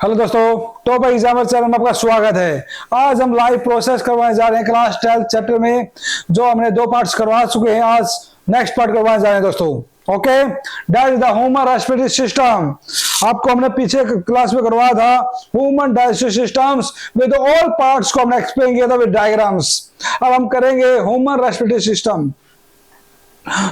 Hello दोस्तों, top examiner channel में आपका स्वागत है। आज हम लाइव प्रोसेस करवाने जा रहे हैं क्लास 12 चैप्टर में, जो हमने 2 पार्ट्स करवा चुके हैं। आज नेक्स्ट पार्ट करवाने जा रहे हैं दोस्तों। Okay, that is the human respiratory system. आपको हमने पीछे क्लास में करवाया था human digestive systems with all parts को हमने एक्सप्लेन किया था विद डायग्राम्स। अब हम करेंगे ह्यूमन रेस्पिरेटरी सिस्टम।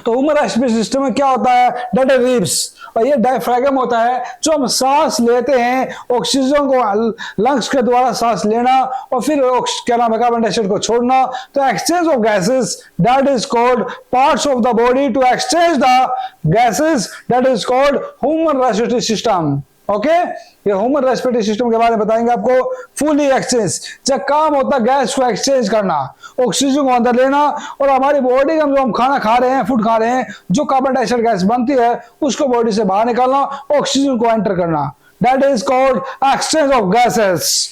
तो ह्यूमन रेस्पिरेटरी सिस्टम में क्या होता है? दैट इज रिब्स, और ये डायफ्रागम होता है जो हम सांस लेते हैं, ऑक्सीजन को लंग्स के द्वारा सांस लेना और फिर क्या नाम है कार्बन डाइऑक्साइड को छोड़ना। तो exchange of gases that is called parts of the body to exchange the gases that is called human respiratory system. Okay, ये ह्यूमन रेस्पिरेटरी सिस्टम के बारे में बताएंगे आपको। फुली एक्सचेंज, जब काम होता है गैस को एक्सचेंज करना, ऑक्सीजन को अंदर लेना, और हमारी बॉडी का जो हम खाना खा रहे हैं, फूड खा रहे हैं, जो कार्बन डाइऑक्साइड गैस बनती है उसको बॉडी से बाहर निकालना, ऑक्सीजन को एंटर करना, that is called exchange of gases.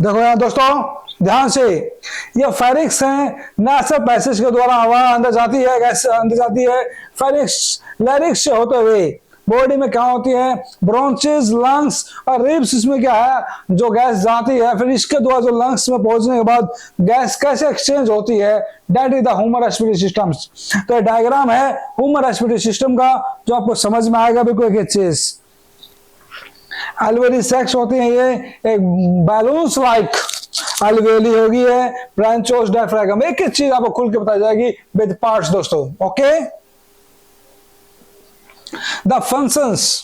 देखो यहां दोस्तों ध्यान से, ये फेरिक्स हैं, नेशनल पैसेज के द्वारा हवा अंदर जाती है, गैस अंदर जाती है। फेरिक्स लैरिक्स से होते हुए बॉडी में क्या होती है? ब्रोंचेस, लंग्स और रिब्स। इसमें क्या है? जो गैस जाती है, फिर इसके द्वारा जो लंग्स में पहुंचने के बाद गैस कैसे एक्सचेंज होती है, that is the human respiratory system. तो ये डायग्राम है ह्यूमन रेस्पिरेटरी सिस्टम का, जो आपको समझ में आएगा बिल्कुल एक चीज। एल्वेली सेक्स होती है, ये एक बैलून्स लाइक एल्वेली होगी है, ब्रांचोस, डायफ्रागम, एक एक चीज आपको खुल के बताई जाएगी विद पार्ट्स दोस्तों। ओके, द फंक्शंस,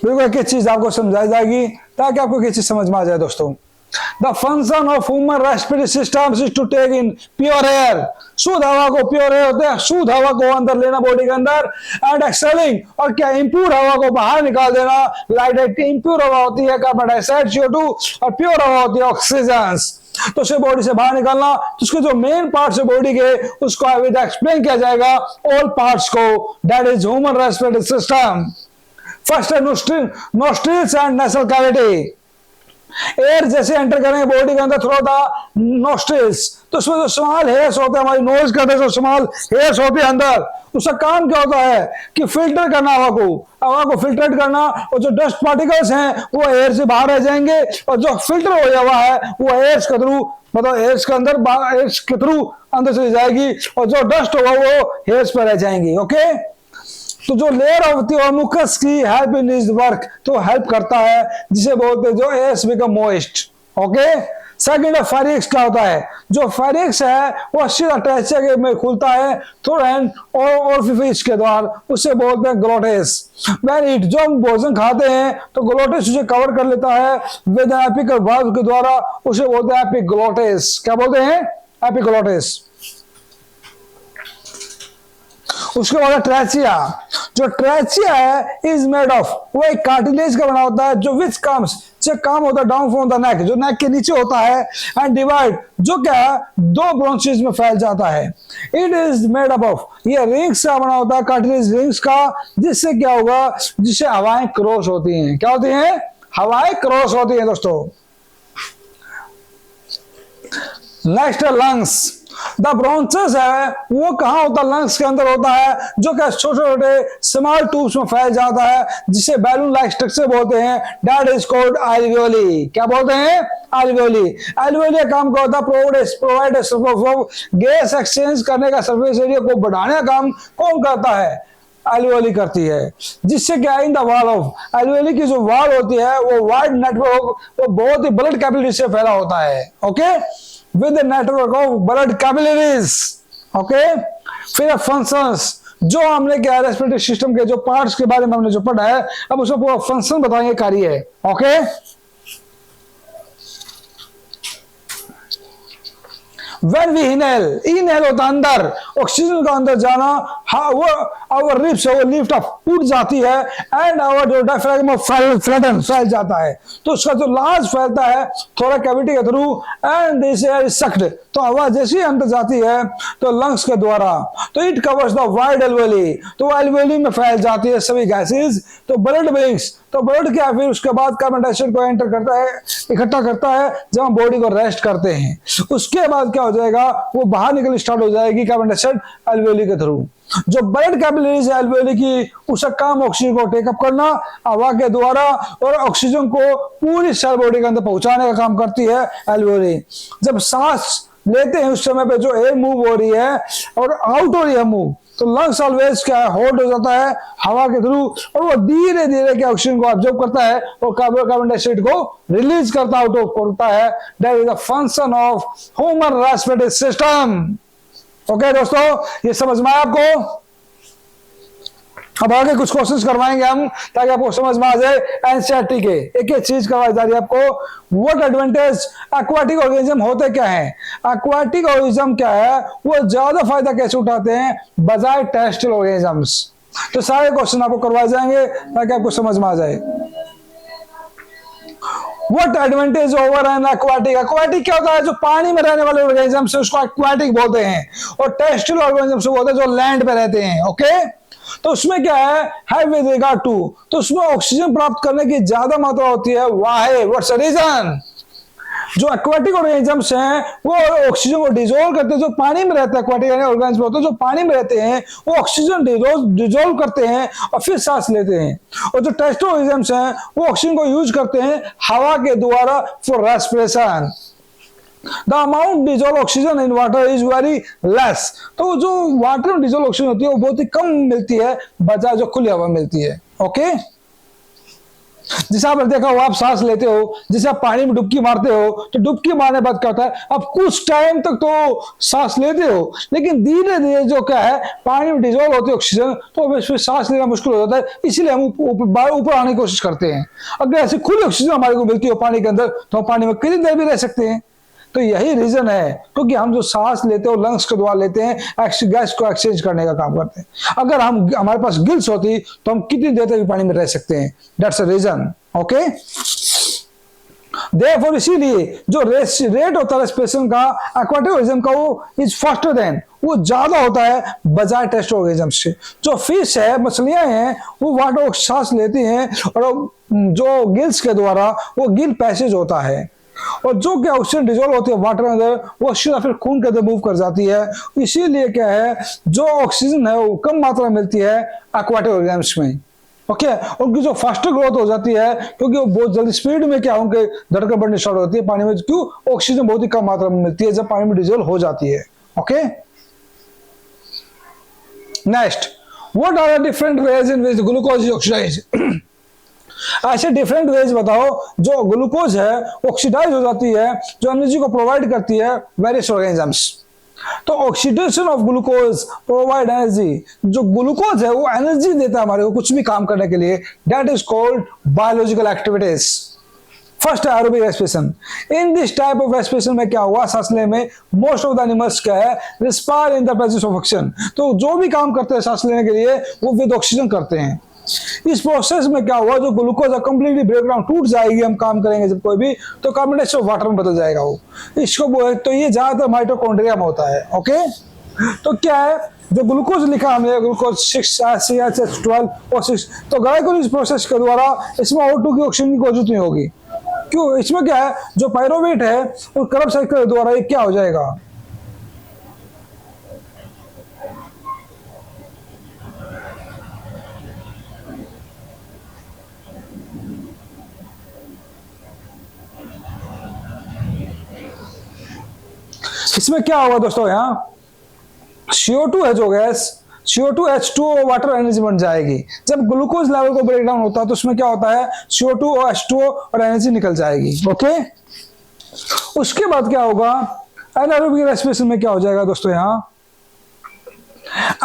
बिल्कुल एक एक चीज आपको समझाई जाएगी ताकि आपको एक चीज समझ में आ जाए दोस्तों। The function of human respiratory systems is to take in pure air, शुद्ध हवा को, प्योर एयर होते हैं, शुद्ध हवा को अंदर लेना बॉडी के अंदर, एंड एक्सहेलिंग, और क्या इम्प्योर हवा को बाहर निकाल देना। लाइक इम्प्योर हवा होती है कार्बन डाइऑक्साइड, CO2, और प्योर हवा होती है ऑक्सीजन। तो उसे बॉडी से बाहर निकालना, तो उसके जो मेन पार्ट्स है बॉडी के, उसको अभी एक्सप्लेन किया जाएगा ऑल पार्ट्स को, that is human respiratory system. First है nostrils and nasal cavity. Air जैसे एंटर करेंगे बॉडी के अंदर थ्रू द नोस्ट्रिल्स, तो उसमें जो स्मॉल हेयर्स होते हैं, हमारी नोज के अंदर जो स्मॉल हेयर्स होते हैं अंदर, उसका काम क्या होता है कि फिल्टर करना हवा को फिल्ट्रेट करना, और जो डस्ट पार्टिकल्स हैं वो एयर से बाहर रह जाएंगे, और जो फिल्टर हो हुआ है वो एयर्स के थ्रू, मतलब एयर्स के अंदर, एयर्स के थ्रू अंदर चली जाएगी, और जो डस्ट होगा वो हेयर्स पर रह जाएंगी। ओके, तो जो लेयर होती है मुकस की हेल्प इन इज वर्क, तो हेल्प करता है, जिसे बोलते हैं जो airs become moist. Okay, second है फेरिक्स। क्या होता है? जो फेरिक्स है वो सीधा ट्रेचिया के में खुलता है थ्रू एंड ओरिफिस के द्वारा, उसे बोलते हैं ग्लोटिस। वेन ईट, जो हम भोजन खाते हैं तो ग्लोटिस उसे कवर कर लेता है विद एपिकल वाल्व के द्वारा, उसे बोलते हैं एपिग्लोटिस। क्या बोलते हैं? एपिग्लोटिस। उसके बाद ट्रेचिया। जो ट्रेचिया है इज मेड ऑफ, वो एक कार्टिलेज का बना होता है, जो विच कम्स, जो काम होता है डाउन फ्रॉम द नेक, जो नेक के नीचे होता है, एंड डिवाइड, जो क्या है 2 ब्रांचेस में फैल जाता है। It is made up of, ये रिंग्स का बना होता है, कार्टिलेज रिंग्स का, जिससे क्या होगा, जिससे हवाएं क्रॉस होती हैं। क्या होती हैं? हवाएं क्रॉस होती हैं दोस्तों। नेक्स्ट है लंग्स। द ब्रोंचेस है वो कहां होता है? लंग्स के अंदर होता है, जो क्या छोटे छोटे स्मॉल ट्यूब्स में फैल जाता है, जिसे बैलून लाइक स्ट्रक्चर बोलते हैं, दैट इज कॉल्ड एल्वियोली। क्या बोलते हैं? एल्वियोली। एल्वियोली का काम क्या होता है? प्रोवाइड गैस एक्सचेंज करने का, सर्फेस एरिया को बढ़ाने का काम कौन करता है? एल्वियोली करती है। जिससे क्या, in the wall of alveoli की जो वॉल होती है वो वाइड नेटवर्क, वो बहुत ही ब्लड कैपिलरी से फैला होता है। Okay, with a network of blood capillaries. Okay, फिर फंक्शंस, जो हमने क्या रेस्पिरेटरी सिस्टम के जो पार्ट्स के बारे में हमने जो पढ़ा है, अब उसको पूरा फंक्शन बताएंगे, कार्य है। Okay, when we inhale, inhale होता है अंदर, ऑक्सीजन का अंदर जाना, हाँ वो आवर रिप्स वो लिफ्ट अप टूट जाती है एंड आवर जो डायफ्रागम फ्लैटन फैल जाता है, तो उसका जो लार्ज फैलता है थोड़ा कैविटी के through and this air is sucked, तो हवा जैसी अंदर जाती है तो लंग्स के द्वारा, तो it covers the wide alveoli, तो एल्वेली में फैल जाती है सभी गैसेस, तो ब्लड विंग्स, तो ब्लड क्या फिर उसके बाद कार्बन डाइऑक्साइड को एंटर करता है, इकट्ठा करता है जब हम बॉडी को रेस्ट करते हैं, उसके बाद क्या हो जाएगा वो बाहर निकल स्टार्ट हो जाएगी कार्बन डाइऑक्साइड एल्वेली के थ्रू। जो ब्लड कैपिलरीज है एल्वेली की, उसका काम ऑक्सीजन को टेकअप करना हवा के द्वारा और ऑक्सीजन को पूरी सेल बॉडी के अंदर पहुंचाने का काम करती है एल्वेली। जब सांस लेते हैं उस समय पे जो एयर मूव हो रही है और आउट हो रही है मूव, तो लंग्स ऑलवेज क्या है होल्ड हो जाता है हवा के थ्रू और वो धीरे धीरे क्या ऑक्सीजन को ऑब्जर्व करता है और कार्बन डाइऑक्साइड को रिलीज करता आउट ऑफ करता है। That is the function of human respiratory system. Okay दोस्तों, ये समझ में आया आपको? अब आगे कुछ क्वेश्चंस करवाएंगे हम ताकि आपको समझ में आ जाए एनसीईआरटी के एक एक चीज करवाई जा रही है आपको। व्हाट एडवांटेज एक्वाटिक ऑर्गेनिज्म होते क्या है? एक्वाटिक ऑर्गेनिज्म क्या है, वो ज्यादा फायदा कैसे उठाते हैं बजाय टेरेस्ट्रियल ऑर्गेनिजम्स? तो सारे क्वेश्चन आपको करवाए जाएंगे ताकि आपको समझ में आ जाए। What advantage over an aquatic? Aquatic क्या होता है? जो पानी में रहने वाले ऑर्गेनिजम्स है उसको एक्वाटिक बोलते हैं और टेरेस्ट्रियल ऑर्गेनिजम्स बोलते हैं जो लैंड पे रहते हैं। ओके, तो उसमें क्या है विद रिगार्ड टू, तो उसमें ऑक्सीजन प्राप्त करने की ज्यादा मात्रा होती है। वाई? What's the reason? जो एक्वाटिक ऑर्गेनिजम्स हैं वो ऑक्सीजन को डिसॉल्व करते हैं, जो पानी में रहते हैं एक्वाटिक ऑर्गेनिज्म होते हैं जो पानी में रहते हैं वो ऑक्सीजन डिसॉल्व करते हैं और फिर सांस लेते हैं, और जो टेरेस्ट्रियल ऑर्गेनिजम्स हैं वो ऑक्सीजन को यूज करते हैं हवा के द्वारा for respiration. The amount dissolve oxygen in water is very less, तो जो वाटर में डिसॉल्व ऑक्सीजन होती है वो बहुत ही कम मिलती है बजाय जो खुली हवा मिलती है। ओके, जैसे आपने देखा हो आप सांस लेते हो, जैसे आप पानी में डुबकी मारते हो तो डुबकी मारने बाद क्या होता है आप कुछ टाइम तक तो सांस लेते हो, लेकिन धीरे धीरे जो क्या है पानी में डिसॉल्व होती है ऑक्सीजन, तो फिर सांस लेना मुश्किल हो जाता है, इसीलिए हम ऊपर आने की कोशिश करते हैं। अगर ऐसी खुली ऑक्सीजन हमारे को मिलती हो पानी के अंदर तो हम पानी में कितनी देर भी रह सकते हैं। तो यही रीजन है क्योंकि हम जो सांस लेते हो लंग्स के द्वारा लेते हैं, गैस को एक्सचेंज करने का काम करते हैं। अगर हमारे पास गिल्स होती तो हम कितनी देर तक पानी में रह सकते हैं। That's a reason. Okay, therefore इसीलिए जो रेट होता है रेस्पिरेशन का एक्वाटिक ऑर्गेनिज्म का वो इज फास्टर देन, वो ज्यादा होता है बजाय टेरेस्ट्रियल ऑर्गेनिज्म से। जो फिश है मछलियां हैं वो वाटर सांस लेती हैं और जो गिल्स के द्वारा वो गिल पैसेज होता है, और जो क्या ऑक्सीजन डिसॉल्व होती है वाटर के अंदर वो सीधा फिर खून के अंदर मूव कर जाती है। इसीलिए क्या है जो ऑक्सीजन है वो कम मात्रा में मिलती है एक्वाटिक ऑर्गेनिजम्स में। ओके, उनकी जो फास्टर ग्रोथ हो जाती है क्योंकि वो बहुत जल्दी स्पीड में क्या उनके धड़कन बढ़नी स्टार्ट होती है पानी में, क्यों ऑक्सीजन बहुत ही कम मात्रा में मिलती है जब पानी में डिसॉल्व हो जाती है। Okay, next, what are the different ways in which glucose is oxidised? ऐसे डिफरेंट वेज बताओ जो ग्लूकोज है ऑक्सीडाइज हो जाती है, जो एनर्जी को प्रोवाइड करती है वेरियस ऑर्गेनिजम्स। तो oxidation of glucose provide energy, जो ग्लूकोज है वो एनर्जी देता है हमारे को कुछ भी काम करने के लिए, that is called biological activities. First aerobic respiration. In this type of respiration में क्या हुआ सांस लेने में मोस्ट ऑफ द एनिमल्स क्या है respire in the presence of oxygen, तो जो भी काम करते हैं सांस लेने के लिए वो विद ऑक्सीजन करते हैं। इस प्रोसेस में क्या हुआ जो ग्लूकोज कंप्लीटली ब्रेकडाउन टूट जाएगी, हम काम करेंगे जब कोई भी तो कार्बन डाइऑक्साइड वाटर में बदल जाएगा वो, इसको तो ये ज्यादातर माइटोकॉन्ड्रिया में होता है। ओके, तो क्या है जो ग्लूकोज लिखा हमने ग्लूकोज 6 और 6, तो ग्लाइकोलिसिस इस प्रोसेस के द्वारा इसमें O2 की ऑक्सीजन की जरूरत नहीं होगी। क्यों? इसमें क्या है जो पायरोवेट है वो कर्ब साइकिल द्वारा ये क्या हो जाएगा इसमें क्या होगा दोस्तों, यहाँ CO2 है जो gas CO2 H2O water energy बन जाएगी। जब ग्लूकोज लेवल को ब्रेक डाउन होता है तो उसमें क्या होता है CO2 और H2O और एनर्जी निकल जाएगी। ओके, उसके बाद क्या होगा एनारोबिक रेस्पिरेशन में क्या हो जाएगा दोस्तों, यहाँ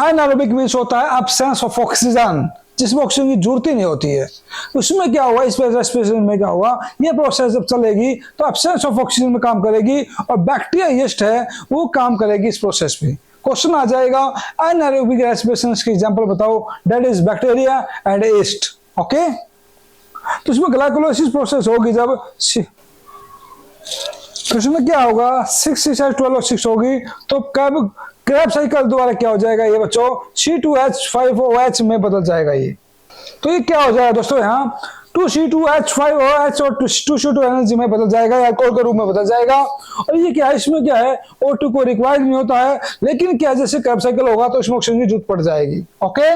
एनारोबिक मींस होता है एब्सेंस ऑफ ऑक्सीजन, जिसमें ऑक्सीजन की जरूरत ही नहीं होती है। उसमें क्या हुआ इस रेस्पिरेशन में क्या हुआ, ये प्रोसेस जब चलेगी तो एब्सेंस ऑफ ऑक्सीजन में काम करेगी और बैक्टीरिया यीस्ट है वो काम करेगी इस प्रोसेस में। क्वेश्चन आ जाएगा एनारोबिक रेस्पिरेशन की एग्जांपल बताओ, that is bacteria and yeast. Okay, तो इसमें ग्लाइकोलाइसिस प्रोसेस होगी जब तो इसमें क्या होगा 6 और 6 होगी, तो कब क्रैब साइकिल द्वारा क्या हो जाएगा ये बच्चों C2H5OH में बदल जाएगा ये। तो ये क्या हो जाएगा दोस्तों, यहाँ 2C2H5OH और 2C2 एनर्जी में बदल जाएगा, अल्कोहल के रूप में बदल जाएगा। और ये क्या है, इसमें क्या है O2 को रिक्वायर्ड नहीं होता है, लेकिन क्या जैसे क्रैब साइकिल होगा तो इसमें ऑक्सीजन की जरूरत पड़ जाएगी। ओके,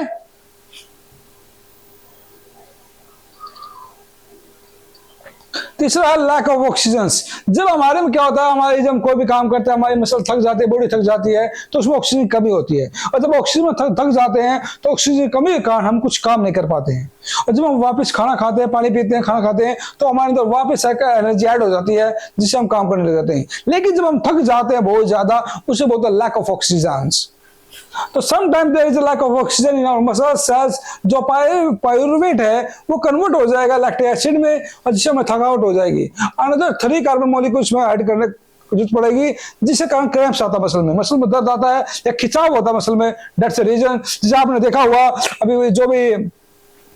तीसरा है लैक ऑफ ऑक्सीजन। जब हमारे में क्या होता है, हमारे जब हम कोई भी काम करते हैं हमारी मसल थक जाती है, बॉडी थक जाती है, तो उसमें ऑक्सीजन की कमी होती है। और जब ऑक्सीजन में थक जाते हैं तो ऑक्सीजन की कमी के कारण हम कुछ काम नहीं कर पाते हैं। और जब हम वापस खाना खाते हैं, पानी पीते हैं, खाना खाते हैं, तो हमारे अंदर वापस एनर्जी ऐड हो जाती है जिससे हम काम करने लग जाते हैं। लेकिन जब हम थक जाते हैं बहुत ज्यादा, उसे बोलते हैं लैक ऑफ ऑक्सीजन। तो sometime there is a lack of oxygen in our muscle cells. जो पायरुवेट है वो कन्वर्ट हो जाएगा लैक्टिक एसिड में, और जिससे हमें थकावट हो जाएगी। अनदर 3 कार्बन मॉलिक्यूल्स में ऐड करने की जरूरत पड़ेगी, जिससे कारण क्रैम्प्स आता है, मसल में दर्द आता है या खिंचाव होता है मसल में। That's the reason. जैसे आपने देखा हुआ अभी जो भी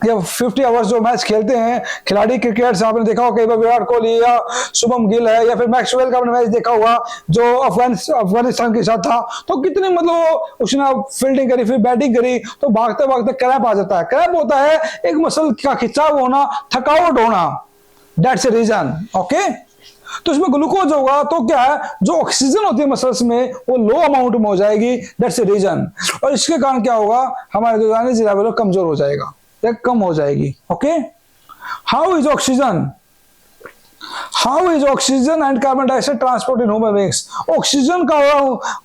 या 50 आवर्स जो मैच खेलते हैं खिलाड़ी क्रिकेट, आपने देखा होगा कई बार विराट कोहली या शुभम गिल है या फिर मैक्सवेल का आपने मैच देखा हुआ जो अफगानिस्तान के साथ था, तो कितनी मतलब उसने फील्डिंग करी फिर बैटिंग करी, तो भागते भागते क्रैम्प आ जाता है। क्रैम्प होता है एक मसल का खिंचाव होना, थकावट होना, दैट्स द रीजन। ओके, तो इसमें ग्लूकोज होगा तो क्या है, जो ऑक्सीजन होती है मसल्स में वो लो अमाउंट में हो जाएगी, दैट्स द रीजन। और इसके कारण क्या होगा, हमारे जो एनर्जी लेवल कमजोर हो जाएगा, कम हो जाएगी। Okay, how is oxygen and carbon dioxide transport in human beings. Oxygen का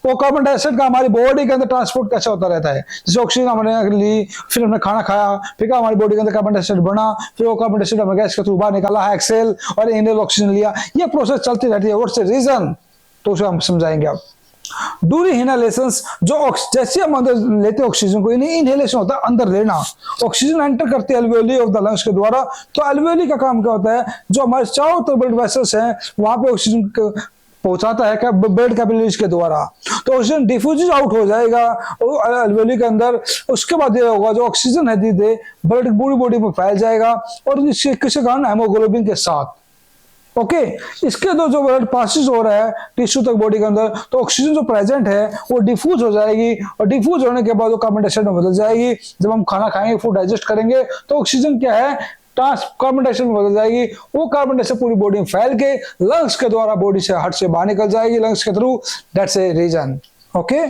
वो कार्बन डाइऑक्साइड का हमारी बॉडी के अंदर ट्रांसपोर्ट कैसे होता रहता है। जैसे ऑक्सीजन हमने ली, फिर हमने खाना खाया, फिर हमारी बॉडी के अंदर कार्बन डाइऑक्साइड बना, फिर वो कार्बन डाइऑक्साइड हमने गैस के थ्रू बाहर निकाला है, एक्सेल और इनहेल ऑक्सीजन लिया, ये प्रोसेस चलती रहती है। व्हाट्स द रीजन, तो उसे हम समझाएंगे अब। ड्यूरिंग इनहेलेशन, जो जैसे हम अंदर लेते हैं ऑक्सीजन को, इनहेलेशन होता है अंदर लेना, ऑक्सीजन एंटर करती है एल्वेओली ऑफ द लंग्स के द्वारा। तो एल्वेओली का काम क्या होता है, जो हमारे चारों तरफ ब्लड वेसल्स हैं वहां पे ऑक्सीजन पहुंचाता है ब्लड कैपिलरीज के द्वारा, तो ऑक्सीजन डिफ्यूज आउट हो जाएगा एल्वेओली के अंदर। उसके बाद ये होगा जो ऑक्सीजन है धीरे ब्लड पूरी बॉडी में फैल जाएगा, और इसके किसी कारण हेमोग्लोबिन के साथ। ओके, इसके दो जो ब्लड पासिस हो रहा है टिश्यू तक बॉडी के अंदर, तो ऑक्सीजन जो प्रेजेंट है वो डिफ्यूज हो जाएगी, और डिफ्यूज होने के बाद वो कार्बन डाइऑक्साइड में बदल जाएगी। जब हम खाना खाएंगे, फूड डाइजेस्ट करेंगे, तो ऑक्सीजन क्या है कार्बन डाइऑक्साइड में बदल जाएगी। वो कार्बन डाइऑक्साइड पूरी बॉडी में फैल के लंग्स के द्वारा बॉडी से हार्ट से बाहर निकल जाएगी लंग्स के through, that's a reason. Okay,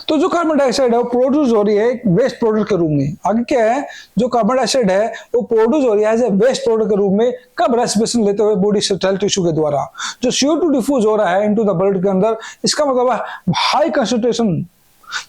तो जो कार्बन डाइऑक्साइड है वो प्रोड्यूस हो रही है वेस्ट प्रोडक्ट के रूप में। आगे क्या है, जो कार्बन डाइऑक्साइड है वो प्रोड्यूस हो रही है एज ए वेस्ट प्रोडक्ट के रूप में, कब रेस्पिरेशन लेते हुए बॉडी सेल टिश्यू के द्वारा। जो CO2 डिफ्यूज हो रहा है इनटू द ब्लड के अंदर, इसका मतलब है हाई कंसंट्रेशन।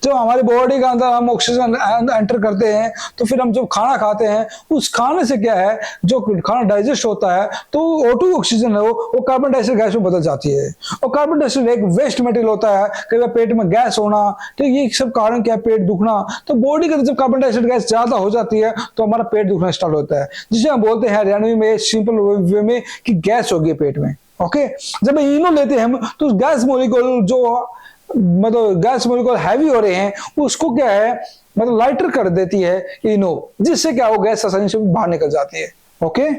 जब हमारी बॉडी का अंदर हम ऑक्सीजन एंटर करते हैं, तो फिर हम जब खाना खाते हैं, उस खाने से क्या है, जो खाना डाइजेस्ट होता है, तो O2 ऑक्सीजन है वो कार्बन डाइऑक्साइड गैस में बदल जाती है। और कार्बन डाइऑक्साइड एक वेस्ट मटेरियल होता है, कई बार पेट में गैस होना, तो ये सब कारण क्या है, पेट दुखना। तो बॉडी के अंदर जब कार्बन डाइऑक्साइड गैस ज्यादा हो जाती है तो हमारा पेट दुखना स्टार्ट होता है, जिसे हम बोलते हैं हरियाणवी में सिंपल वे में कि गैस होगी पेट में। ओके, जब इनो लेते हैं हम, तो गैस मॉलिक्यूल जो मतलब गैस मॉलिक्यूल हैवी हो रहे हैं, उसको क्या है मतलब लाइटर कर देती है इनो, जिससे क्या वो गैस आसानी से बाहर निकल जाती है। ओके,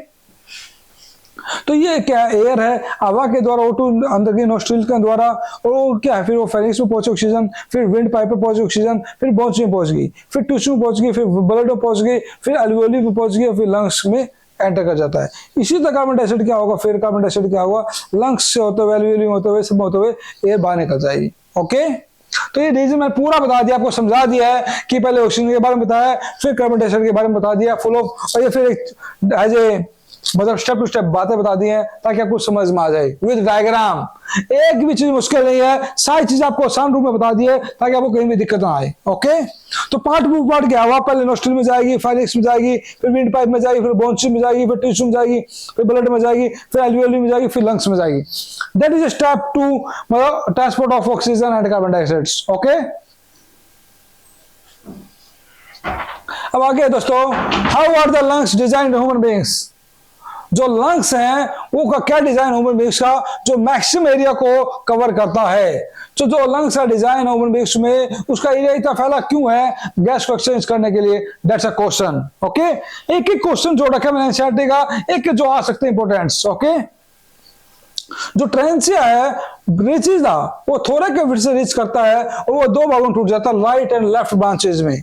तो ये क्या एयर है, हवा के द्वारा O2 अंदर की नोस्ट्रिल के द्वारा, और वो क्या है, फिर वो फेरिंग्स में पहुंचे ऑक्सीजन, फिर विंड पाइप में पहुंचे ऑक्सीजन, फिर बोन्स में पहुंच गई, फिर टिश्यू में पहुंच गई, फिर ब्लड में पहुंच गई, फिर एल्वेओली में पहुंच गई, फिर लंग्स में एंटर कर जाता है। इसी तरह कार्बन डाइऑक्साइड क्या होगा, फिर कार्बन डाइऑक्साइड क्या होगा, लंग्स से होते हुए एल्वेओली में होते हुए सब होते हुए एयर बाहर निकल जाएगी। ओके, तो ये रीजन मैं पूरा बता दिया, आपको समझा दिया है कि पहले ऑक्सीजन के बारे में बताया, फिर कार्बन डाइऑक्साइड के बारे में बता दिया फुल ऑफ, और ये फिर एज ए मतलब स्टेप टू स्टेप बातें बता दी हैं ताकि आपको समझ में आ जाए विद डायग्राम। एक भी चीज मुश्किल नहीं है, सारी चीज आपको आसान रूप में बता दी है ताकि आपको कहीं भी दिक्कत ना आए। ओके, तो पार्ट के हवा पहले नोस्ट्रिल में जाएगी, फेरिंक्स में जाएगी, फिर विंड पाइप में जाएगी, फिर बोन्स में जाएगी, फिर टिश्यू में जाएगी, फिर ब्लड में जाएगी, फिर एल्वेओली में जाएगी, फिर लंग्स में जाएगी। दैट इज स्टेप 2 मतलब transport of oxygen and carbon dioxide. Okay, अब आगे दोस्तों, how are the lungs designed human beings. जो लंग्स हैं वो का क्या डिजाइन ह्यूमन बींग्स का, जो मैक्सिमम एरिया को कवर करता है। जो लंग्स का डिजाइन है ह्यूमन बींग्स में, उसका एरिया इतना फैला क्यों है, गैस को एक्सचेंज करने के लिए। That's a question. ओके, एक एक क्वेश्चन जो रखा मैंने एनसीईआरटी का, एक जो आ सकते हैं इंपोर्टेंट्स। ओके, जो ट्रेंसिया है रीचेज वो थोड़े के फिर से रीच करता है और वो दो भागों में टूट जाता है, राइट एंड लेफ्ट ब्रांचेज में।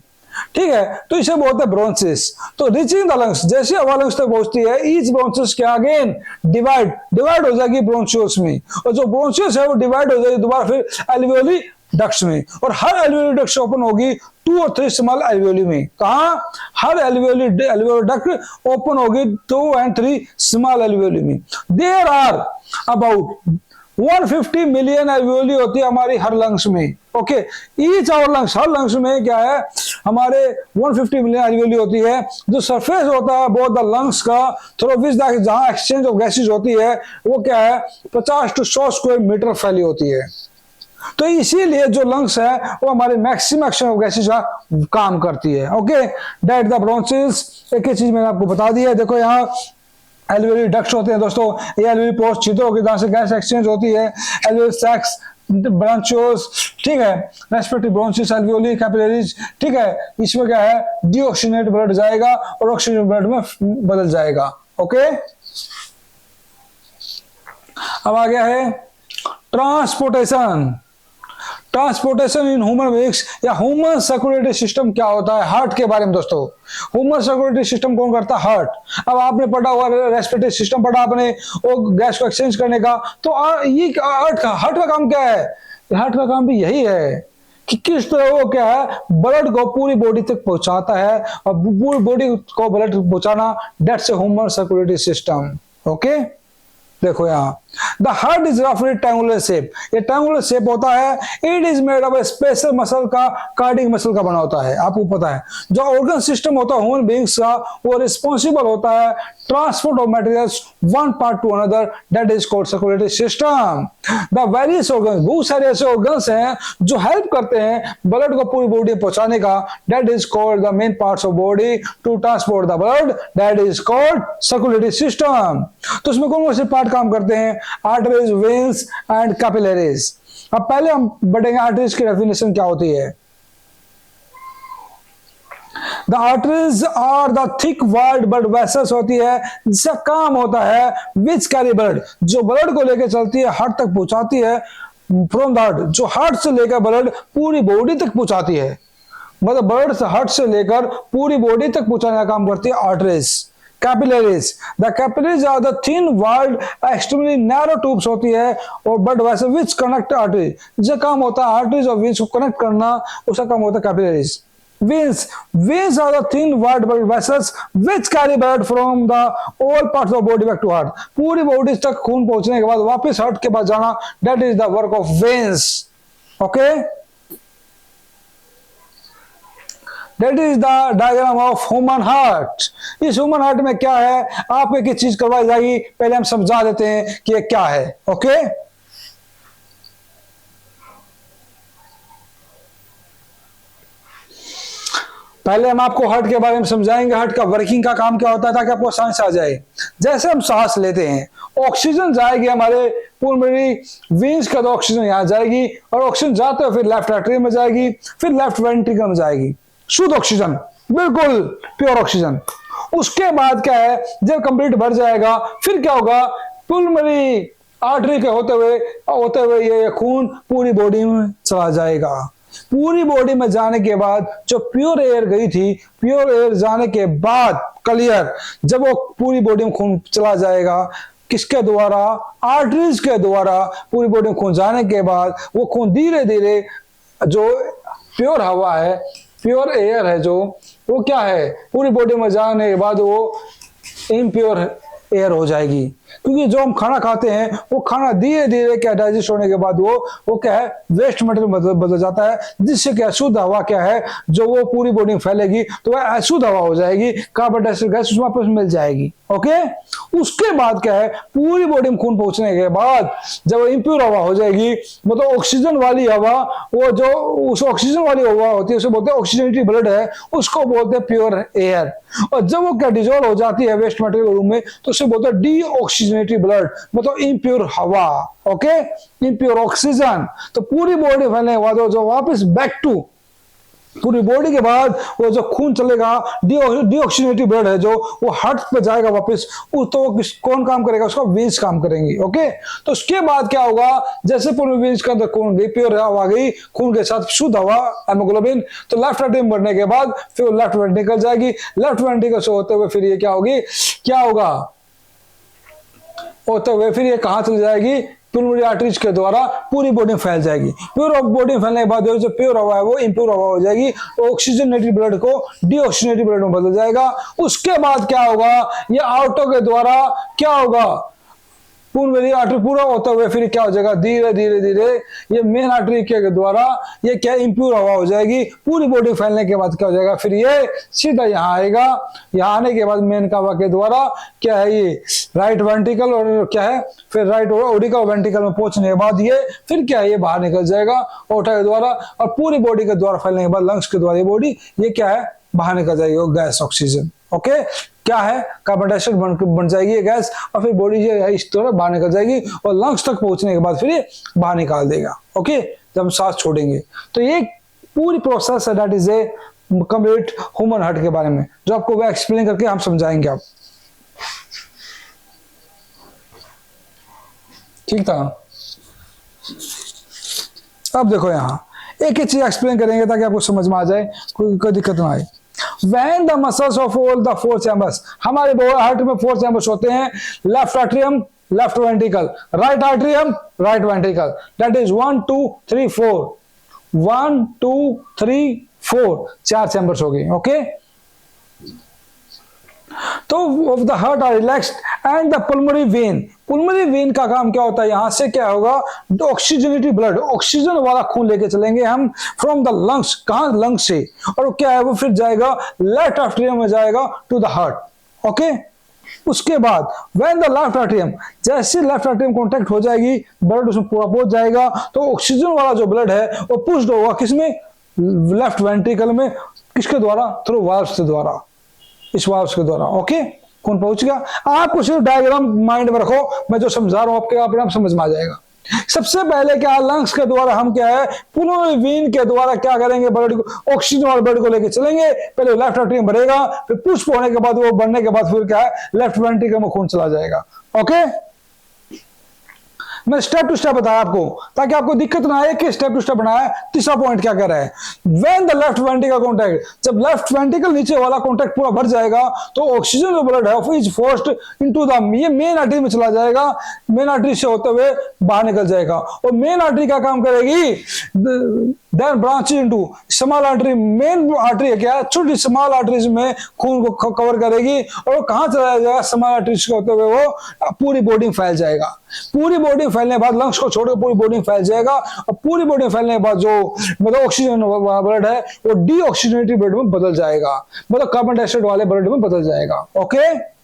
ठीक है, तो इसे बोलते हैं ब्रोंचिस। तो रीचिंग द लंग्स, जैसे हवा लंग्स तक पहुंचती है, ईच ब्रोंचिस क्या अगेन डिवाइड हो जाएगी ब्रोंचियोल्स में, और जो ब्रोंचियस है वो डिवाइड हो जाएगी दोबारा फिर एल्वियोली डक्ट्स में, और हर एल्वियोली डक्ट ओपन होगी 2 और 3 स्मॉल एल्वियोली में। कहा, हर एल्वियोली डक्ट ओपन होगी 2 और 3 स्मॉल एल्वियोली में। There are about 150 million alveoli होती है हमारी हर लंग्स में। ओके, ईच आवर लंग्स, हर लंग्स में क्या है हमारे 150 मिलियन एल्वियोली होती है। जो सरफेस होता है बोथ द लंग्स का, थ्रू विच जहां एक्सचेंज ऑफ गैसेज होती है, वो क्या है 50 to 100 स्क्वायर मीटर फैली होती है। तो इसीलिए जो लंग्स है वो हमारे मैक्सिमम एक्शन ऑफ गैसेज का काम करती है। Okay, that the bronchus. एक ही चीज मैंने आपको बता दी है, देखो यहाँ एल्वियोली डक्ट्स होते हैं दोस्तों, ये एल्वियोली पोर्स छिद्र होकर जहां से गैस एक्सचेंज होती है, एल्वियोली सैक्स, ब्रांचियोल्स, ठीक है, रेस्पिरेटरी ब्रोंचिस, एल्वियोली, कैपिलरीज। ठीक है, इसमें क्या है डीऑक्सीजनेट ब्लड जाएगा और ऑक्सीजन ब्लड में बदल जाएगा। ओके, अब आ गया है transportation. Transportation in human beings या ह्यूमन सर्कुलेटरी सिस्टम क्या होता है, हार्ट के बारे में दोस्तों। ह्यूमन सर्कुलेटरी सिस्टम कौन करता है, हार्ट। अब आपने पढ़ा हुआ रेस्पिरेटरी सिस्टम पढ़ा आपने, वो गैस को एक्सचेंज करने का, तो ये हार्ट का काम क्या है, हार्ट का काम भी यही है कि किस तरह वो क्या है ब्लड को पूरी बॉडी तक पहुंचाता है, और पूरी बॉडी को ब्लड पहुंचाना, that's a human circulatory system. Okay, देखो यहाँ द हार्ट इज रफली ट्रायंगुलर शेप, ये ट्रायंगुलर शेप होता है। It is made of special muscle का, कार्डियक मसल का बना होता है। आपको पता है जो ऑर्गन सिस्टम होता है ह्यूमन बीइंग्स का, वो रिस्पॉन्सिबल होता है transport of materials one part two another, that is called circulatory system. The various organs, बहुत सारे ऐसे ऑर्गन्स हैं जो हेल्प करते हैं ब्लड को पूरी बॉडी में पहुंचाने का, that is called the main parts of body to transport the blood, that is called circulatory system. तो इसमें कौन कौन से पार्ट काम करते हैं, आर्टरीज, वेन्स एंड कैपिलरीज। अब पहले हम बढ़ेंगे आर्टरीज की डेफिनेशन क्या होती है। The arteries are the thick walled blood vessels होती है, जिसका काम होता है विच कैरी ब्लड, जो ब्लड को लेकर चलती है, हार्ट तक पहुंचाती है, फ्रॉम द हार्ट, जो हार्ट से लेकर ब्लड पूरी बॉडी तक पहुंचाती है, मतलब ब्लड से हार्ट से लेकर पूरी बॉडी तक पहुंचाने का काम करती है arteries. Capillaries, the capillaries are the thin walled extremely narrow tubes होती है, और blood vessel which connect artery, जिसका काम होता है आर्टरीज और वेन्स को कनेक्ट करना, उसका काम होता है capillaries. Veins are the thin white blood vessels which carry blood from the all parts of body back to heart. पूरी बॉडी तक खून पहुंचने के बाद वापस हार्ट के पास जाना, that is the work of veins. Okay? That is the diagram of human heart. इस ह्यूमन हार्ट में क्या है, आपको एक चीज करवाई जाएगी, पहले हम समझा देते हैं कि ये क्या है। ओके, पहले हम आपको हार्ट के बारे में समझाएंगे, हार्ट का वर्किंग का काम क्या होता है, ताकि आपको सांस आ जाए। जैसे हम सांस लेते हैं, ऑक्सीजन जाएगी हमारे पुलमोनरी वेन्स का, तो ऑक्सीजन यहाँ जाएगी, और ऑक्सीजन जाते हुए फिर लेफ्ट आर्टरी में जाएगी, फिर लेफ्ट वेंट्रिकल में जाएगी, शुद्ध ऑक्सीजन, बिल्कुल प्योर ऑक्सीजन। उसके बाद क्या है, जब कंप्लीट भर जाएगा, फिर क्या होगा, पुलमोनरी आर्टरी के होते हुए ये खून पूरी बॉडी में चला जाएगा। पूरी बॉडी में जाने के बाद जो प्योर एयर गई थी, प्योर एयर जाने के बाद क्लियर, जब वो पूरी बॉडी में खून चला जाएगा, किसके द्वारा, आर्टरीज के द्वारा, पूरी बॉडी में खून जाने के बाद वो खून धीरे धीरे जो प्योर हवा है, प्योर एयर है, जो वो क्या है पूरी बॉडी में जाने के बाद वो इम्प्योर एयर हो जाएगी। क्योंकि जो हम खाना खाते हैं वो खाना धीरे धीरे क्या डाइजेस्ट होने के बाद वो क्या है वेस्ट मटेरियल बदल जाता है, जिससे क्या शुद्ध हवा क्या है जो वो पूरी बॉडी में फैलेगी तो वह अशुद्ध हवा हो जाएगी, कार्बन डाइऑक्साइड गैस उसमें वापस मिल जाएगी। ओके, उसके बाद क्या है पूरी बॉडी में खून पहुंचने के बाद जब इंप्योर हवा हो जाएगी, मतलब ऑक्सीजन वाली हवा, वो जो उस ऑक्सीजन वाली हवा होती है उसे बोलते हैं ऑक्सीजनेटेड ब्लड है, उसको बोलते हैं प्योर एयर। और जब वो क्या डिजोल्व हो जाती है वेस्ट मटेरियल रूम में तो उसे बोलते हैं डीऑक्सीजनेटेड ब्लड, मतलब इम्प्योर हवा। Okay, impure oxygen. तो पूरी बॉडी फैलने के बाद जो वापस बैक टू पूरी बॉडी के बाद वो जो खून चलेगा डीऑक्सीजनेटेड ब्लड है जो वो हार्ट पे जाएगा वापस, तो वो कौन काम करेगा, उसका वेन्स काम करेंगी। ओके, तो उसके बाद क्या होगा, जैसे पूरे वेन्स के अंदर खून गई, प्योर हवा आ गई, खून के साथ शुद्ध हवा हेमोग्लोबिन, तो लेफ्ट एट्रियम बढ़ने के बाद फिर लेफ्ट वेंट्रिकल जाएगी, लेफ्ट वेंट्रिकल से होते हुए फिर ये क्या होगी, क्या होगा होते हुए फिर ये कहां चली जाएगी, पिलमोनरी आर्टरीज के द्वारा पूरी बॉडी में फैल जाएगी। प्योर बॉडी में फैलने के बाद जो प्योर हवा है वो इम्प्योर हवा हो जाएगी, तो ऑक्सीजनेटेड ब्लड को डीऑक्सीजनेटेड ब्लड में बदल जाएगा। उसके बाद क्या होगा, ये आउटो के द्वारा क्या होगा, पूरी आर्टरी पूरा होता हुए फिर क्या हो जाएगा, धीरे धीरे धीरे ये मेन आर्टरी के द्वारा ये क्या इम्प्योर हवा हो जाएगी, पूरी बॉडी फैलने के बाद क्या हो जाएगा, फिर ये सीधा यहाँ आएगा, यहाँ आने के बाद मेन हवा के द्वारा क्या है ये राइट वेंट्रिकल और क्या है फिर राइट ऑडिकल वेंट्रिकल में पहुंचने के बाद ये फिर क्या है ये बाहर निकल जाएगा ओटा के द्वारा, और पूरी बॉडी के द्वारा फैलने के बाद लंग्स के द्वारा ये बॉडी ये क्या है बाहर निकल जाएगी गैस ऑक्सीजन। ओके, क्या है कार्बन डाइऑक्साइड बन जाएगी ये गैस, और फिर बॉडी इस तरह बाहर निकल जाएगी और लंग्स तक पहुंचने के बाद फिर ये बाहर निकाल देगा। ओके, जब हम सांस छोड़ेंगे तो ये पूरी प्रोसेस है, that is a complete human heart के बारे में, जो आपको वह एक्सप्लेन करके हम समझाएंगे। आप ठीक था। अब देखो यहाँ एक ही चीज एक्सप्लेन करेंगे ताकि आपको समझ में आ जाए, कोई दिक्कत ना आए। When the muscles of all the four chambers, हमारे हार्ट में 4 चैम्बर्स होते हैं, left atrium, left ventricle, right atrium, right ventricle, that is 1 2 3 4 1 2 3 4 4 chambers हो गए। ओके, तो of the heart are relaxed and the pulmonary vein का काम क्या होता है, यहां से क्या होगा ऑक्सीजनेटेड ब्लड, ऑक्सीजन वाला खून लेके चलेंगे हम फ्रॉम द लंग्स, कहां लंग्स से, और क्या है वो फिर जाएगा लेफ्ट आर्टरियम में जाएगा टू द हार्ट। ओके, उसके बाद व्हेन द लेफ्ट आर्टरियम, जैसे लेफ्ट आर्टरियम कॉन्टेक्ट हो जाएगी ब्लड उसमें पूरा पहुंच जाएगा, तो ऑक्सीजन वाला जो ब्लड है वो पुश्ड होगा किसमें, लेफ्ट वेंट्रिकल में, किसके द्वारा, थ्रू वाल्व्स के द्वारा, इस वाल्व्स के द्वारा। ओके, कौन पहुंच गया, आपको सिर्फ डायग्राम माइंड में रखो, मैं जो समझा रहा हूं आपके अपने आप समझ में आ जाएगा। सबसे पहले क्या लंग्स के द्वारा हम क्या है पुलोनरी वेन के द्वारा क्या करेंगे, ब्लड को ऑक्सीजन वाले ब्लड को लेके चलेंगे, पहले लेफ्ट आर्टरियम भरेगा, फिर पुश होने के बाद वो बढ़ने के बाद फिर क्या है लेफ्ट वेंट्रिकल में खून चला जाएगा। ओके, मैं स्टेप टू स्टेप बताया आपको ताकि आपको दिक्कत ना आए कि स्टेप टू स्टेप बनाया। तीसरा पॉइंट क्या कह रहा है, when the left ventricle contact, जब लेफ्ट वेंट्रिकल नीचे वाला कॉन्टैक्ट पूरा भर जाएगा तो ऑक्सीजन जो ब्लड है इज फोर्स्ड इनटू द, ये मेन आर्टरी में चला जाएगा, मेन आर्टरी से होते हुए बाहर निकल जाएगा, और मेन आर्टरी का काम करेगी then branch into small artery. Main artery है क्या, छोटी स्मॉल आर्टरीज में खून को कवर करेगी, और वो कहां चला जाएगा, स्मॉल आर्टरीज के होते हुए वो पूरी बॉडी में फैल जाएगा। पूरी बॉडी में फैलने के बाद लंग्स को छोड़कर पूरी बॉडी में फैल जाएगा, और पूरी बॉडी में फैलने के बाद जो मतलब ऑक्सीजन ब्लड है वो डीऑक्सीजनेटेड ब्लड में बदल जाएगा, मतलब कार्बन डाइऑक्साइड वाले ब्लड में बदल जाएगा। ओके,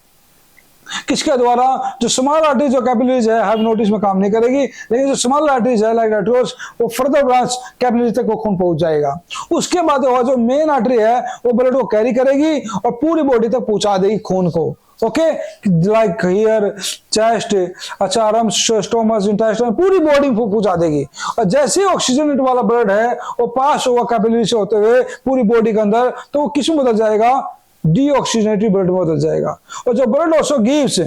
किसके द्वारा, जो स्मॉल आर्टरी जो कैपिलरीज है हैव नोटिस में काम नहीं करेगी, लेकिन जो स्मॉल आर्टरीज है लाइक आर्टरीज वो फर्दर ब्रांच कैपिलरी तक वो खून पहुंच जाएगा। उसके बाद जो मेन आर्टरी है वो ब्लड को कैरी करेगी और पूरी बॉडी तक पहुंचा देगी खून को। ओके, लाइक हियर, चेस्ट, अच्छा आर्म्स, स्टोमच, इंटेस्टाइन, पूरी बॉडी में पहुंचा देगी। और जैसे ऑक्सीजनेट वाला ब्लड है वो पास होगा कैपिलरी से होते हुए पूरी बॉडी के अंदर, तो वो किस में बदल जाएगा, डीऑक्सीजनेटेड ब्लड में बदल जाएगा। और जो ब्लड ऑल्सो गिव्स,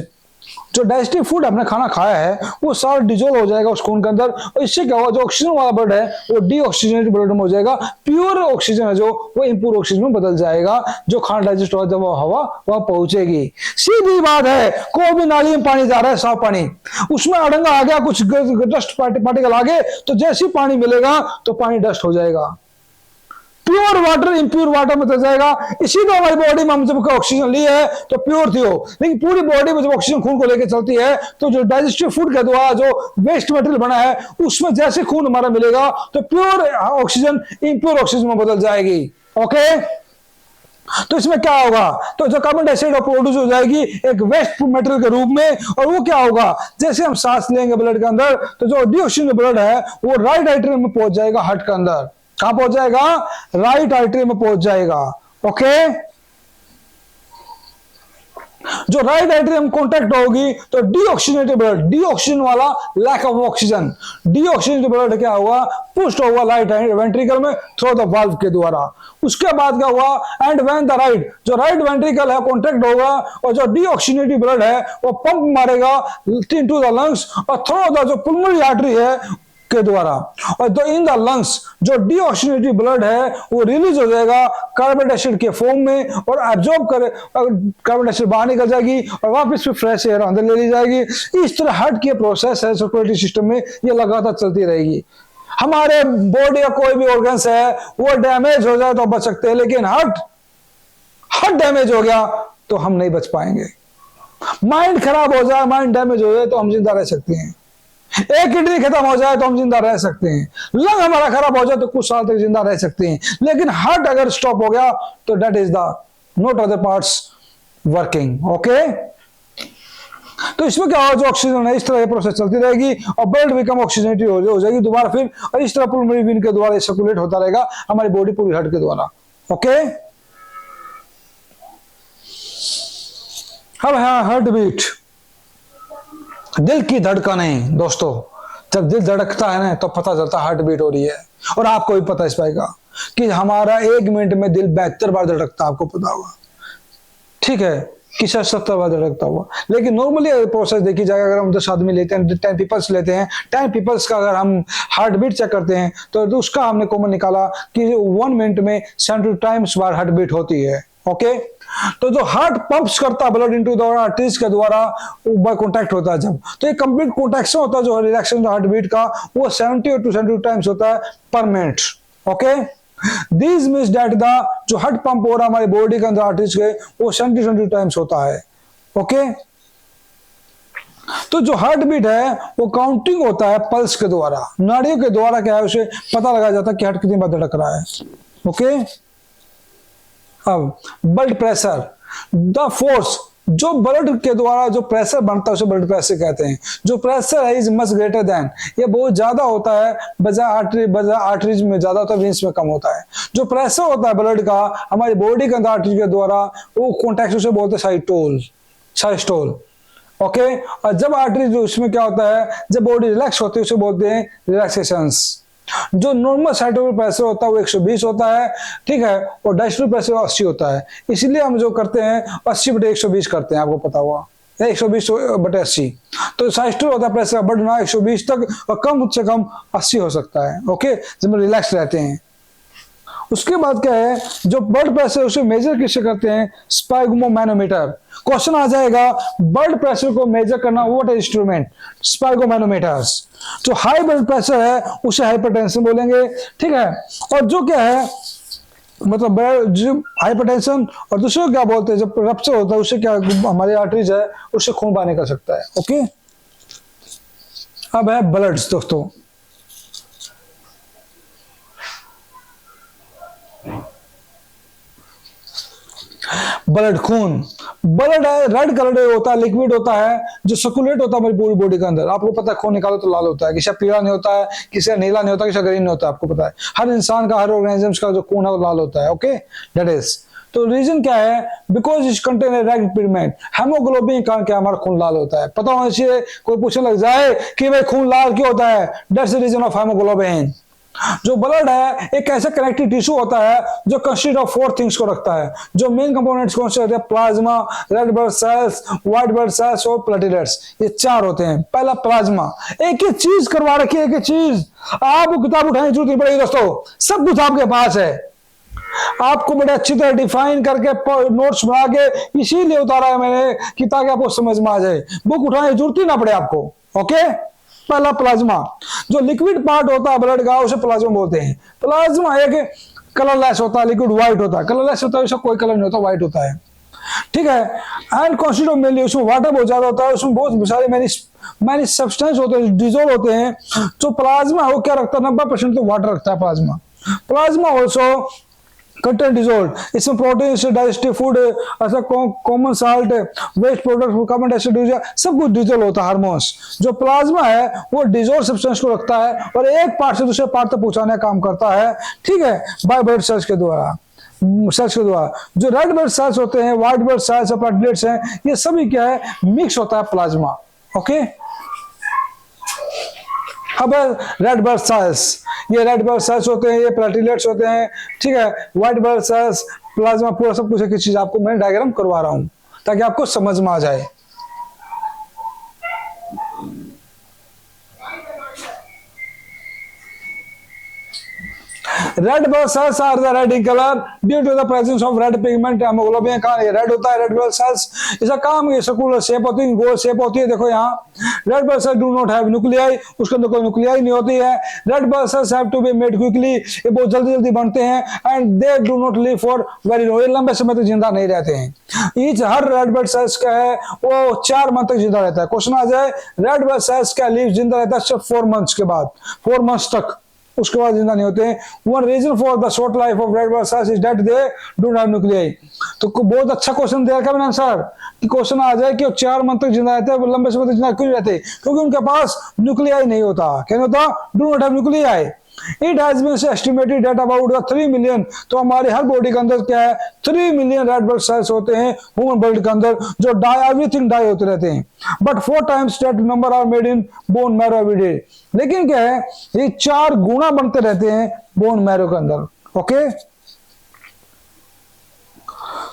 जो डाइजेस्टिव फूड आपने खाना खाया है वो सारा डिजोल्व हो जाएगा उस खून के अंदर, और इससे क्या होगा जो ऑक्सीजन वाला ब्लड है वो डीऑक्सीजनेटेड ब्लड में हो जाएगा, प्योर ऑक्सीजन है जो वो इम्प्योर ऑक्सीजन में बदल जाएगा, जो खाना डाइजेस्ट होगा जब वो हवा वहां पहुंचेगी। सीधी बात है, कोई भी नाली में पानी जा रहा है, साफ पानी, उसमें अड़ंगा आ गया, कुछ डस्ट पार्टिकल आ गए, तो जैसे पानी मिलेगा तो पानी डस्ट हो जाएगा, प्योर वाटर इम्प्योर वाटर में चल जाएगा। इसी तो हमारी बॉडी में हम जब ऑक्सीजन ली है तो प्योर थी हो, लेकिन पूरी बॉडी में जब ऑक्सीजन खून को लेकर चलती है तो जो डाइजेस्टिव फूड के द्वारा जो वेस्ट मटेरियल बना है उसमें जैसे खून हमारा मिलेगा तो प्योर ऑक्सीजन इम्प्योर ऑक्सीजन में बदल जाएगी। ओके, तो इसमें क्या होगा, तो जो कार्बन डाइऑक्साइड प्रोड्यूस हो जाएगी एक वेस्ट मटेरियल के रूप में, और वो क्या होगा, जैसे हम सांस लेंगे ब्लड के अंदर तो जो डीऑक्सीजन ब्लड है वो राइट आर्टरी में पहुंच जाएगा, हार्ट के अंदर। कहां पहुंच जाएगा, राइट आर्टरी में पहुंच जाएगा। ओके, जो राइट आर्टरी में कॉन्टैक्ट होगी तो डीऑक्सीजनेटेड ब्लड, डीऑक्सीजन वाला lack of oxygen, deoxygenated blood क्या हुआ, पुश्ड होगा राइट वेंट्रिकल में थ्रू द वाल्व के द्वारा। उसके बाद क्या हुआ, एंड व्हेन द राइट, जो राइट वेंट्रिकल है कॉन्ट्रैक्ट होगा और जो डीऑक्सीजनेटेड ब्लड है वो पंप मारेगा इनटू द लंग्स और थ्रू द जो पुल्मोनरी आर्टरी है के द्वारा, और जो इन द लंग्स जो डीऑक्सीजनेटेड ब्लड है वो रिलीज हो जाएगा कार्बन डाइऑक्साइड के फॉर्म में और एब्जॉर्ब करे, कार्बन डाइऑक्साइड बाहर निकल जाएगी और वापस फिर फ्रेश एयर अंदर ले ली जाएगी। इस तरह हार्ट की प्रोसेस है सर्कुलेटरी सिस्टम में, ये लगातार चलती रहेगी। हमारे बॉडी का कोई भी ऑर्गन्स है वो डैमेज हो जाए तो बच सकते हैं, लेकिन हार्ट डैमेज हो गया तो हम नहीं बच पाएंगे। माइंड खराब हो जाए, माइंड डैमेज हो जाए तो हम जिंदा रह सकते हैं। एक किडनी खत्म हो जाए तो हम जिंदा रह सकते हैं। लंग हमारा खराब हो जाए तो कुछ साल तक जिंदा रह सकते हैं, लेकिन हार्ट अगर स्टॉप हो गया तो that is the not other parts working. Okay, तो इसमें क्या होगा, जो ऑक्सीजन है इस तरह प्रोसेस चलती रहेगी और ब्लड बिकम ऑक्सीजनेटेड हो जाएगी दोबारा फिर, और इस तरह पुल्मोनरी वेन के द्वारा सर्कुलेट होता रहेगा हमारी बॉडी पूरी हार्ट के द्वारा। ओके, अब है हार्ट बीट, दिल की धड़कनें। दोस्तों जब दिल धड़कता है ना तो पता चलता हार्ट बीट हो रही है, और आपको भी पता इस पाएगा कि हमारा 1 मिनट में दिल 72 बार धड़कता, आपको पता होगा, ठीक है, कि 70 बार धड़कता हुआ। लेकिन नॉर्मली प्रोसेस देखी जाए, अगर हम 10 आदमी लेते हैं, 10 पीपल्स लेते हैं, 10 पीपल्स का अगर हम हार्ट बीट चेक करते हैं तो उसका हमने कॉमन निकाला कि 1 मिनट में 70 टाइम्स बार हार्ट बीट होती है। ओके, तो जो हार्ट पंप्स करता है ब्लड इनटू द आर्टरीज के द्वारा बाय कांटेक्ट होता है जब, तो ये कंप्लीट कॉन्ट्रैक्शन होता है जो रिलैक्सेशन हार्ट बीट का वो 70 to 72 टाइम्स होता है पर minute. Okay, this means that the जो हार्ट पंप हो रहा है हमारी बॉडी के अंदर आर्टरीज के वो 70 टाइम्स होता है। ओके, तो जो हार्ट बीट है वो काउंटिंग होता है पल्स के द्वारा, नाड़ियों के द्वारा क्या है उसे पता लगा जाता है कि हार्ट कितनी बार धड़क रहा है। ओके, अब ब्लड प्रेशर, द फोर्स, जो ब्लड के द्वारा जो प्रेशर बनता है उसे ब्लड प्रेशर कहते हैं। जो प्रेशर है इज मच ग्रेटर देन, ये बहुत ज्यादा होता है बजाय आर्टरीज में ज्यादा होता है, वेन्स में कम होता है। जो प्रेशर होता है ब्लड का हमारी बॉडी के अंदर आर्टरी के द्वारा वो कॉन्ट्रैक्शन से बोलते हैं साइस्टोल। ओके, और जब आर्टरी जो उसमें क्या होता है, जब बॉडी रिलैक्स होती है उसे बोलते हैं रिलैक्सेशंस। जो नॉर्मल साइटोपिक प्रेशर होता है वो 120 होता है, ठीक है, और डायस्टोलिक प्रेशर 80 होता है। इसलिए हम जो करते हैं 80/120 करते हैं, आपको पता हुआ 120/80। तो साइस्टोल होता है प्रेशर बढ़ना 120 तक और कम से कम 80 हो सकता है। ओके, जब हम रिलैक्स रहते हैं। उसके बाद क्या है, जो ब्लड प्रेशर उसे मेजर किससे करते हैं, स्पाइगोमैनोमीटर। क्वेश्चन आ जाएगा ब्लड प्रेशर को मेजर करना, व्हाट इंस्ट्रूमेंट, स्पाइगोमैनोमीटर्स। जो हाई ब्लड प्रेशर है उसे हाइपरटेंशन बोलेंगे, ठीक है, और जो क्या है मतलब जो हाइपरटेंशन, और दूसरे क्या बोलते हैं जब रप्चर होता है उसे क्या हमारी आर्टरीज है उससे खून बाहर निकल सकता है। ओके, अब है ब्लड। दोस्तों ब्लड, खून, ब्लड है रेड कलर होता है, लिक्विड होता है जो सर्कुलेट होता है हमारी पूरी बॉडी के अंदर। आपको पता है खून निकालो तो लाल होता है, किसी पीला नहीं होता है, किसी नीला नहीं होता, किसी ग्रीन नहीं होता, आपको पता है। हर इंसान का, हर ऑर्गेनिजम्स का जो खून है वो लाल होता है। ओके, दैट इज, तो रीजन क्या है, because it contain red pigment, haemoglobin के कारण क्या हमारा खून लाल होता है। पता होना चाहिए, कोई पूछने लग जाए कि भाई खून लाल क्यों होता है, that's the reason of haemoglobin. जो ब्लड है एक ऐसा कनेक्टिव टिश्यू होता है जो कंसिस्ट ऑफ 4 थिंग्स को रखता है। जो मेन कंपोनेंट्स कौन से होते हैं, plasma, red blood cells, white blood sales और प्लेटलेट्स, ये 4 होते हैं। पहला प्लाज्मा, एक ही चीज करवा रखी है, एक ही चीज, आपको किताब उठाने की जरूरत नहीं पड़ेगी दोस्तों, सब कुछ आपके पास है। आपको बड़े अच्छी तरह डिफाइन करके नोट्स बना के इसीलिए उतारा है मैंने कि ताकि आपको समझ में आ जाए, बुक उठाने की जरूरत ही ना पड़े आपको। ओके, पहला प्लाज्मा, जो लिक्विड पार्ट होता है ब्लड का उसे प्लाज्मा बोलते हैं। प्लाज्मा एक कलरलेस होता है, लिक्विड व्हाइट होता है। कलरलेस होता है, उसका कोई कलर नहीं होता, व्हाइट होता है, ठीक है। एंड कॉन्स्टिट्यूट ऑफ मेनली, उसमें वाटर बहुत ज्यादा होता है, उसमें बहुत सारे मैनी सब्सटेंस होते हैं, डिजोल्व होते हैं। तो प्लाज्मा वो क्या रखता है, 90% तो वाटर रखता है plasma. Plasma also content dissolve, इसमें प्रोटीन, डाइजेस्टिव फूड, ऐसा common salt, waste product, carbon dioxide, सब कुछ डिजोल्व होता है। हार्मोन्स, जो प्लाज्मा है वो डिजोल्व सब्सटेंस को रखता है और एक पार्ट से दूसरे पार्ट तक पहुंचाने का काम करता है, ठीक है, बाय ब्लड सेल्स के द्वारा। जो रेड ब्लड सेल्स होते हैं, व्हाइट ब्लड सेल्स, प्लेटलेट्स हैं, ये सभी क्या है, मिक्स होता है प्लाज्मा, ओके। अब रेड ब्लड सेल्स, ये रेड ब्लड सेल्स होते हैं, ये प्लेटलेट्स होते हैं, ठीक है। व्हाइट ब्लड सेल्स, प्लाज्मा, पूरा सब कुछ एक चीज आपको मैं डायग्राम करवा रहा हूं ताकि आपको समझ में आ जाए। Red blood cells are the red in colour due to the presence of red pigment haemoglobin. कहां ये रेड होता है, रेड ब्लड सेल्स, इसका काम ये सर्कुलर शेप होती है, गोल शेप होती है। देखो यहाँ red blood cells do not have nuclei, उसके अंदर कोई न्यूक्लियाई नहीं होती है। Red blood cells have to be made quickly, ये बहुत जल्दी जल्दी बनते हैं। And they do not live for very long, लंबे समय तक जिंदा नहीं रहते हैं। ईच हर रेड ब्लड सेल्स का है वो 4 मंथ तक जिंदा रहता है। क्वेश्चन आ जाए, रेड ब्लड सेल्स का लिव जिंदा रहता है सिर्फ 4 मंथ्स के बाद, 4 मंथ्स तक, उसके बाद जिंदा नहीं होते हैं। One reason for the short life of red blood cells is that they don't have nuclei. तो बहुत अच्छा क्वेश्चन दे रखा है मैंने आंसर, कि क्वेश्चन आ जाए कि 4 मंथ तक जिंदा रहते हैं, लंबे समय तक जिंदा क्यों रहते हैं, क्योंकि उनके पास न्यूक्लियाई नहीं होता। क्या नहीं होता, do not have nuclei. It has been estimated that about 3 million, तो हमारे हर बॉडी के अंदर क्या है, 3 मिलियन रेड ब्लड सेल्स होते हैं ह्यूमन ब्लड के अंदर, जो डाई, एवरीथिंग डाई होते रहते हैं। But 4 times that number are made in bone marrow every day. लेकिन क्या है, ये 4 गुना बनते रहते हैं बोन मैरो के अंदर, okay.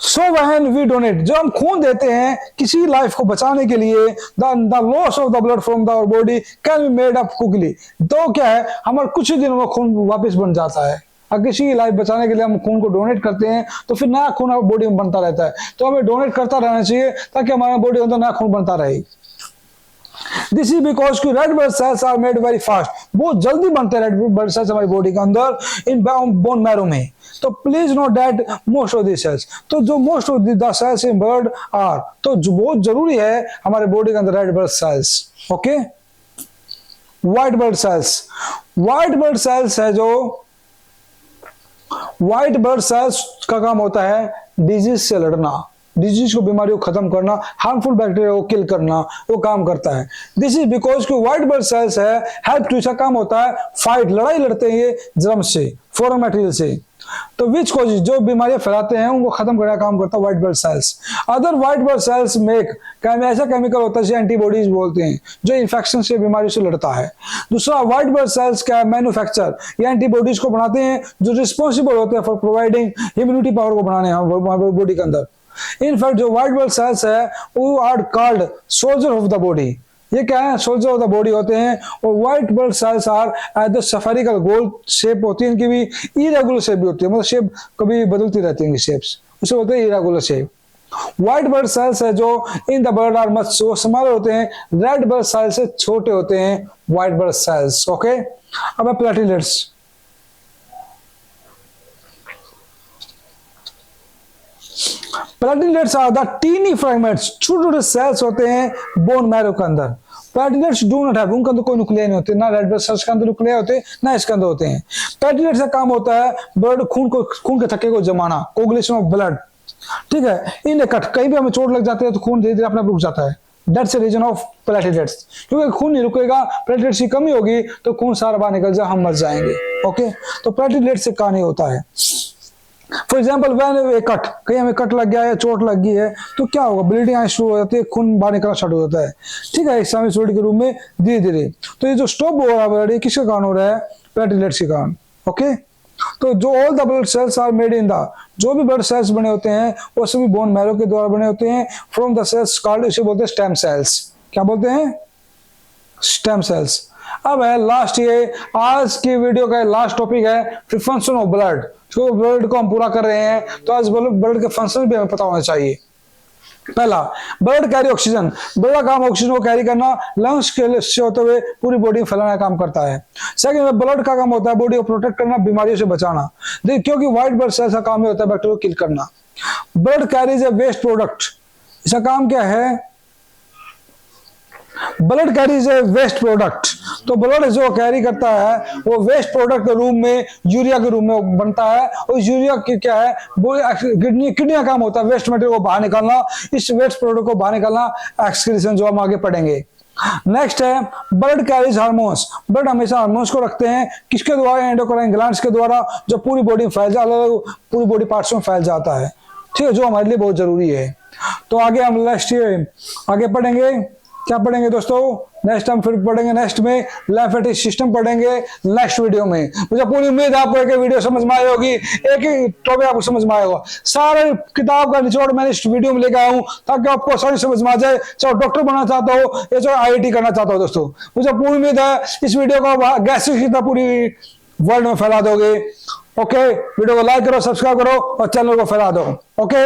So when we donate, जब हम खून देते हैं किसी लाइफ को बचाने के लिए, the loss of the blood from the body can be made up quickly. तो क्या है, हमारे कुछ ही दिनों में खून वापस बन जाता है। अगर किसी की लाइफ बचाने के लिए हम खून को डोनेट करते हैं तो फिर नया खून हमारी बॉडी में बनता रहता है। तो हमें डोनेट करता रहना चाहिए ताकि हमारे बॉडी के अंदर नया खून बनता रहे। दिस इज बिकॉज की red blood cells are made very fast, बहुत जल्दी बनते हैं रेड ब्लड सेल्स हमारी बॉडी के अंदर, इन बोन मैरो में। तो please note that most of this cells, तो जो most of the cells in blood are, तो जो बहुत जरूरी है हमारे बॉडी के अंदर red blood cells, okay. White blood cells, white blood cells है जो, व्हाइट ब्लड सेल्स का काम होता है डिजीज से लड़ना, डिजीज को, बीमारी को खत्म करना, हार्मफुल बैक्टीरिया को किल करना, वो काम करता है। दिस इज बिकॉज कि व्हाइट ब्लड सेल्स है हेल्प टू, इसका काम होता है फाइट, लड़ाई लड़ते हैं ये जर्म से, फॉरेन मटेरियल से। तो विच कॉज, जो बीमारियां फैलाते हैं उनको खत्म करने का काम करता है white blood sales. Other white blood sales make, ऐसा केमिकल होता है जिसे एंटीबॉडीज बोलते हैं, जो इन्फेक्शन से, बीमारी से लड़ता है। दूसरा, व्हाइट ब्लड सेल्स का मैन्युफैक्चर, ये एंटीबॉडीज को बनाते हैं जो रिस्पॉन्सिबल होते हैं फॉर प्रोवाइडिंग इम्यूनिटी पावर को बढ़ाने बॉडी के अंदर। इनफैक्ट जो व्हाइट ब्लड सेल्स है वो are called soldier of the body. ये क्या है, सोल्जर ऑफ द बॉडी होते हैं। और white blood cells are at the spherical, गोल शेप होती है इनकी भी, इरेगुलर शेप भी होती है, मतलब शेप कभी बदलती रहती है इनकी शेप्स, उसे बोलते हैं irregular shape. White blood cells है जो in the blood are much small होते हैं, रेड ब्लड सेल्स से छोटे होते हैं व्हाइट ब्लड सेल्स, ओके। अब है platelets. Platelets are the tiny fragments, छोटे छोटे सेल्स होते हैं बोन मैरो के अंदर। प्लेटलेट्स डू नॉट हैव, उनके अंदर कोई न्यूक्लियाई नहीं होते, ना रेड ब्लड सेल्स के अंदर न्यूक्लियाई होते, ना इसके अंदर होते हैं। प्लेटलेट्स का काम होता है ब्लड, खून के थक्के को जमाना, कोगुलेशन ऑफ ब्लड, ठीक है। इन कट, कहीं भी हमें चोट लग जाती है तो खून धीरे धीरे अपने आप रुक जाता है। That's the reason of platelets, क्योंकि खून नहीं रुकेगा, प्लेटलेट्स की कमी होगी तो खून सारा बाहर निकल जाए, हम मर जाएंगे, ओके। तो प्लेटलेट्स से कहानी होता है। For example when a cut, कहीं हमें कट लग गया है, चोट लग गई है, तो क्या होगा, ब्लीडिंग आनी शुरू हो जाती है, खून बाहर निकलना स्टार्ट हो जाता है, ठीक है, साइनसॉइड के रूप में धीरे धीरे। तो ये जो स्टॉप हो रहा है ब्लड, किसके कारण हो रहा है, प्लेटलेट्स के कारण, ओके। तो जो all the blood cells are made in the, जो भी ब्लड सेल्स बने होते हैं वो सभी बोन मैरो के द्वारा बने होते हैं, फ्रॉम द सेल्स कॉल्ड, इसे बोलते हैं स्टेम सेल्स। क्या बोलते हैं, स्टेम सेल्स। अब है लास्ट, ये आज की वीडियो का लास्ट टॉपिक है, फिर फंक्शन ऑफ ब्लड। जो ब्लड को हम पूरा कर रहे हैं तो आज ब्लड के फंक्शन भी हमें पता होना चाहिए। पहला, ब्लड कैरी ऑक्सीजन। ब्लड का काम ऑक्सीजन को कैरी करना, लंग्स के से होते हुए पूरी बॉडी में फैलाना काम करता है। सेकंड, ब्लड का काम होता है बॉडी को प्रोटेक्ट करना, बीमारियों से बचाना। देखिए, क्योंकि व्हाइट ब्लड सेल्स का काम होता है बैक्टीरिया को किल करना। Blood carries a waste product. इसका काम क्या है? Blood carries a waste product. तो ब्लड जो कैरी करता है वो वेस्ट प्रोडक्ट के रूप में, यूरिया के रूप में बनता है। और यूरिया की क्या है, वो किडनी का काम होता है वेस्ट मटेरियल को बाहर निकालना। इस वेस्ट प्रोडक्ट को बाहर निकालना एक्सक्रीशन, जो हम आगे पढ़ेंगे। नेक्स्ट है ब्लड कैरीज हार्मोन्स। ब्लड हमेशा हार्मोन्स को रखते हैं, किसके द्वारा? एंडोक्राइन ग्लैंड्स के द्वारा, जो पूरी बॉडी में फैल जाता है, पूरी बॉडी पार्ट्स में फैल जाता है। ठीक है, जो हमारे लिए बहुत जरूरी है। तो आगे हम नेक्स्ट आगे पढ़ेंगे, क्या पढ़ेंगे दोस्तों? नेक्स्ट हम फिर पढ़ेंगे, नेक्स्ट में लिम्फेटिक सिस्टम पढ़ेंगे नेक्स्ट वीडियो में। मुझे पूरी उम्मीद है आपको एक वीडियो समझ में आई होगी, एक ही टॉपिक आपको समझ में आया होगा। सारे किताब का निचोड़ मैंने इस वीडियो में लेकर आया हूं ताकि आपको आसानी समझ में आ जाए, चाहे डॉक्टर बनना चाहता हो या चाहे IIT करना चाहता हो। दोस्तों, मुझे पूरी उम्मीद है इस वीडियो को गैसेज की तरह पूरी वर्ल्ड में फैला दोगे। ओके, वीडियो को लाइक करो, सब्सक्राइब करो और चैनल को फैला दो। ओके।